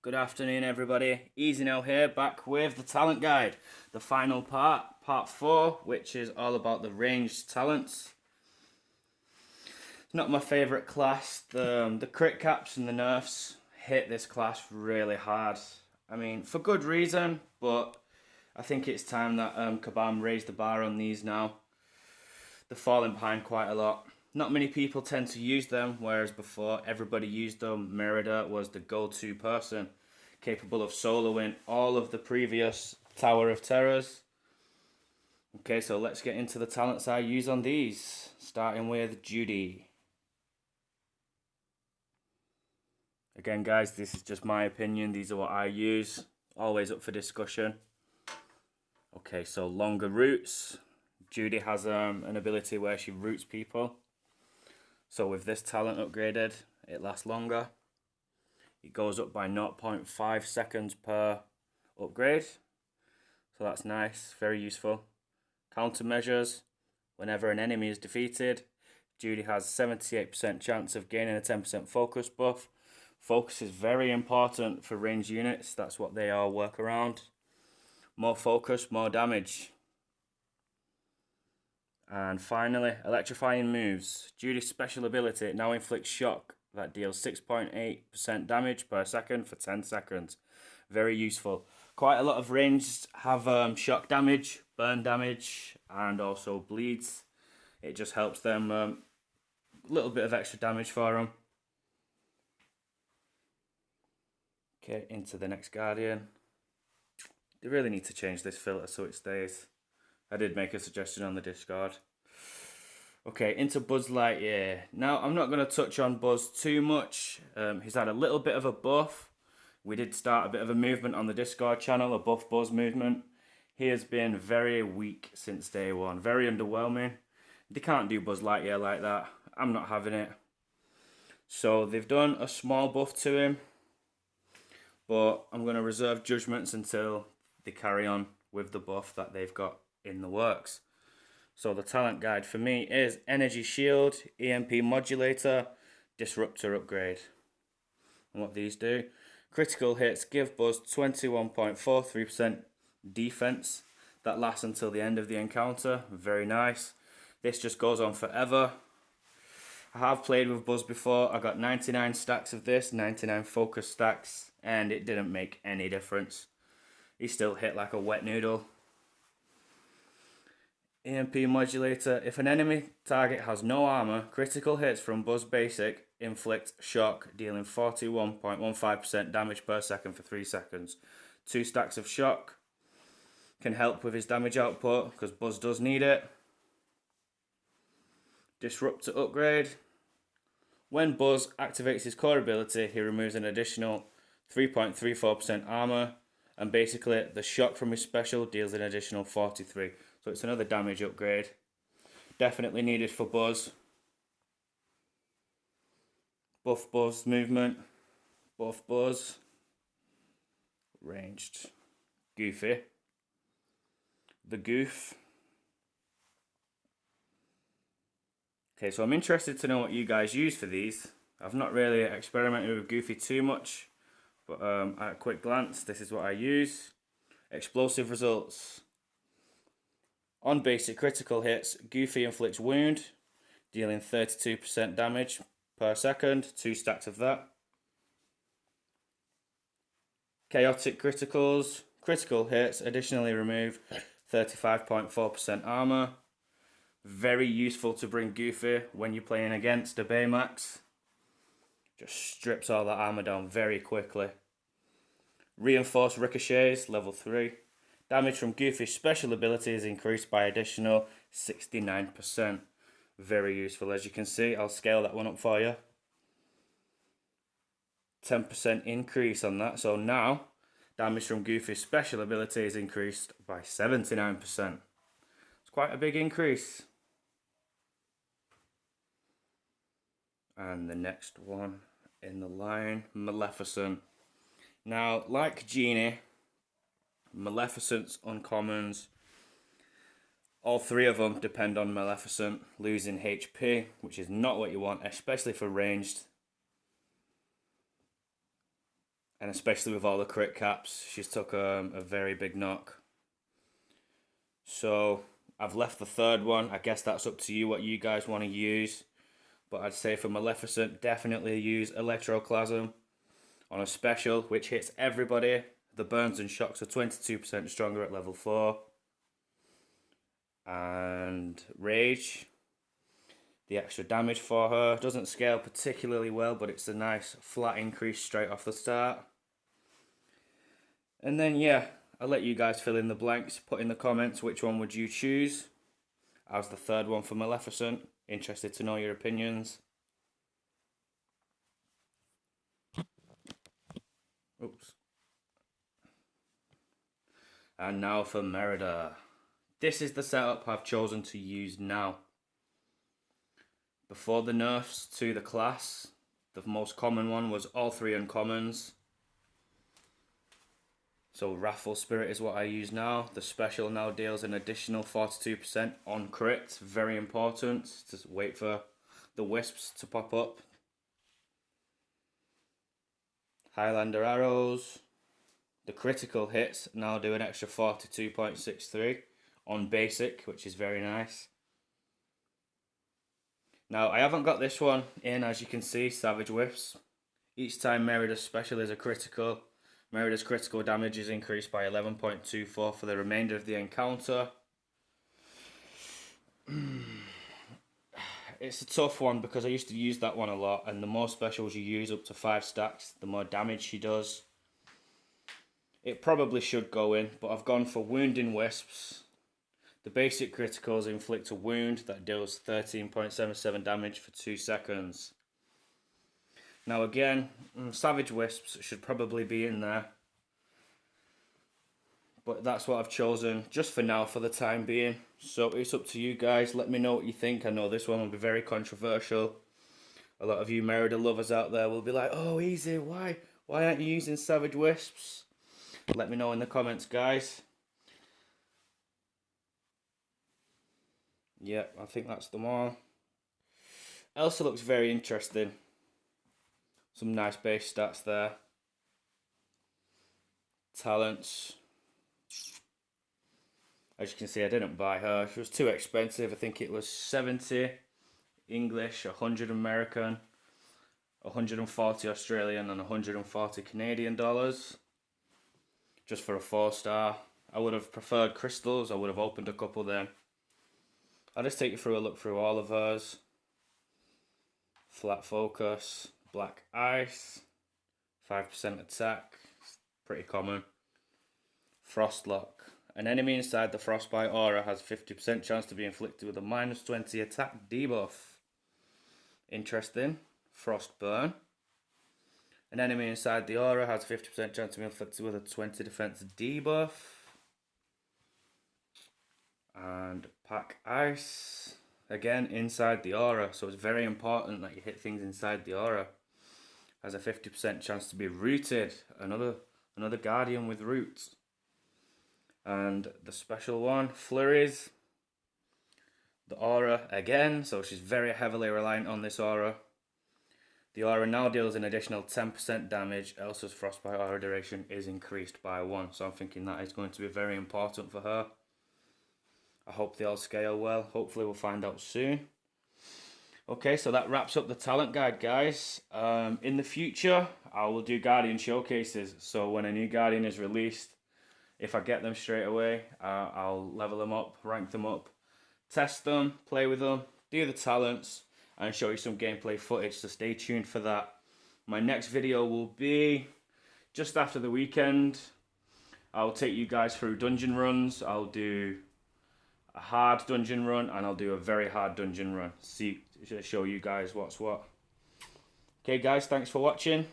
Good afternoon, everybody. Eeaassyynow here, back with the talent guide. The final part 4, which is all about the ranged talents. It's not my favourite class. The crit caps and the nerfs hit this class really hard. I mean, for good reason, but I think it's time that Kabam raised the bar on these now. They're falling behind quite a lot. Not many people tend to use them, whereas before everybody used them. Merida was the go-to person, capable of soloing all of the previous Tower of Terrors. Okay, so let's get into the talents I use on these, starting with Judy. Again, guys, this is just my opinion. These are what I use. Always up for discussion. Okay, so longer roots. Judy has an ability where she roots people. So with this talent upgraded, it lasts longer. It goes up by 0.5 seconds per upgrade. So that's nice, very useful. Countermeasures. Whenever an enemy is defeated, Judy has 78% chance of gaining a 10% focus buff. Focus is very important for ranged units. That's what they all work around. More focus, more damage. And finally, electrifying moves. Judy's special ability now inflicts shock that deals 6.8% damage per second for 10 seconds. Very useful. Quite a lot of ranged have shock damage, burn damage, and also bleeds. It just helps them a little bit of extra damage for them. Okay, into the next Guardian. They really need to change this filter so it stays. I did make a suggestion on the Discord. Okay, into Buzz Lightyear. Now, I'm not going to touch on Buzz too much. He's had a little bit of a buff. We did start a bit of a movement on the Discord channel, a buff Buzz movement. He has been very weak since day one. Very underwhelming. They can't do Buzz Lightyear like that. I'm not having it. So, they've done a small buff to him. But I'm going to reserve judgments until they carry on with the buff that they've got in the works. So the talent guide for me is Energy Shield, EMP Modulator, Disruptor Upgrade. And what these do: critical hits give Buzz 21.43% defense. That lasts until the end of the encounter. Very nice. This just goes on forever. I have played with Buzz before. I got 99 stacks of this, 99 focus stacks, and it didn't make any difference. He still hit like a wet noodle. EMP Modulator. If an enemy target has no armor, critical hits from Buzz Basic inflict shock, dealing 41.15% damage per second for 3 seconds. 2 stacks of shock can help with his damage output because Buzz does need it. Disruptor Upgrade. When Buzz activates his core ability, he removes an additional 3.34% armor, and basically the shock from his special deals an additional 43. So it's another damage upgrade. Definitely needed for Buzz. Buff Buzz movement. Buff Buzz. Ranged. Goofy. The Goof. Okay, so I'm interested to know what you guys use for these. I've not really experimented with Goofy too much, but at a quick glance, this is what I use. Explosive results. On basic critical hits, Goofy inflicts wound, dealing 32% damage per second, 2 stacks of that. Chaotic criticals. Critical hits additionally remove 35.4% armor. Very useful to bring Goofy when you're playing against a Baymax. Just strips all that armor down very quickly. Reinforced ricochets, level 3. Damage from Goofy's special ability is increased by additional 69%. Very useful, as you can see. I'll scale that one up for you. 10% increase on that. So now, damage from Goofy's special ability is increased by 79%. It's quite a big increase. And the next one in the line, Maleficent. Now, like Genie, Maleficent's uncommons, all 3 of them depend on Maleficent losing HP, which is not what you want, especially for ranged. And especially with all the crit caps, she's took a very big knock. So I've left the third one. I guess that's up to you what you guys want to use. But I'd say for Maleficent, definitely use Electroclasm on a special, which hits everybody. The burns and shocks are 22% stronger at level 4. And Rage, the extra damage for her. Doesn't scale particularly well, but it's a nice flat increase straight off the start. And then, yeah, I'll let you guys fill in the blanks. Put in the comments which one would you choose as the third one for Maleficent. Interested to know your opinions. Oops. And now for Merida. This is the setup I've chosen to use now. Before the nerfs to the class, the most common one was all 3 uncommons. So Wrathful Spirit is what I use now. The special now deals an additional 42% on crit. Very important. Just wait for the wisps to pop up. Highlander arrows. The critical hits now do an extra 42.63 on basic, which is very nice. Now, I haven't got this one in, as you can see, Savage Whiffs. Each time Merida's special is a critical, Merida's critical damage is increased by 11.24 for the remainder of the encounter. It's a tough one because I used to use that one a lot, and the more specials you use up to 5 stacks, the more damage she does. It probably should go in, but I've gone for Wounding Wisps. The basic criticals inflict a wound that deals 13.77 damage for 2 seconds. Now again, Savage Wisps should probably be in there. But that's what I've chosen just for now, for the time being. So it's up to you guys. Let me know what you think. I know this one will be very controversial. A lot of you Merida lovers out there will be like, oh, easy, why aren't you using Savage Wisps? Let me know in the comments, guys. Yeah, I think that's them all. Elsa looks very interesting. Some nice base stats there. Talents. As you can see, I didn't buy her. She was too expensive. I think it was 70 English, 100 American, 140 Australian and 140 Canadian dollars. Just for a 4-star. I would have preferred crystals. I would have opened a couple then. I'll just take you through a look through all of hers. Flat focus, black ice, 5% attack, pretty common. Frostlock. An enemy inside the frostbite aura has 50% chance to be inflicted with a -20 attack debuff. Interesting. Frostburn. An enemy inside the aura has 50% chance to be inflicted with a 20 defense debuff. And Pack Ice. Again, inside the aura. So it's very important that you hit things inside the aura. Has a 50% chance to be rooted. Another guardian with roots. And the special one, Flurries. The aura again. So she's very heavily reliant on this aura. The aura now deals an additional 10% damage. Elsa's frostbite aura duration is increased by 1. So I'm thinking that is going to be very important for her. I hope they all scale well. Hopefully we'll find out soon. Okay, so that wraps up the talent guide, guys. In the future, I will do Guardian showcases. So when a new Guardian is released, if I get them straight away, I'll level them up, rank them up, test them, play with them, do the talents, and show you some gameplay footage, so stay tuned for that. My next video will be just after the weekend. I'll take you guys through dungeon runs. I'll do a hard dungeon run and I'll do a very hard dungeon run. Show you guys what's what. Okay guys, thanks for watching.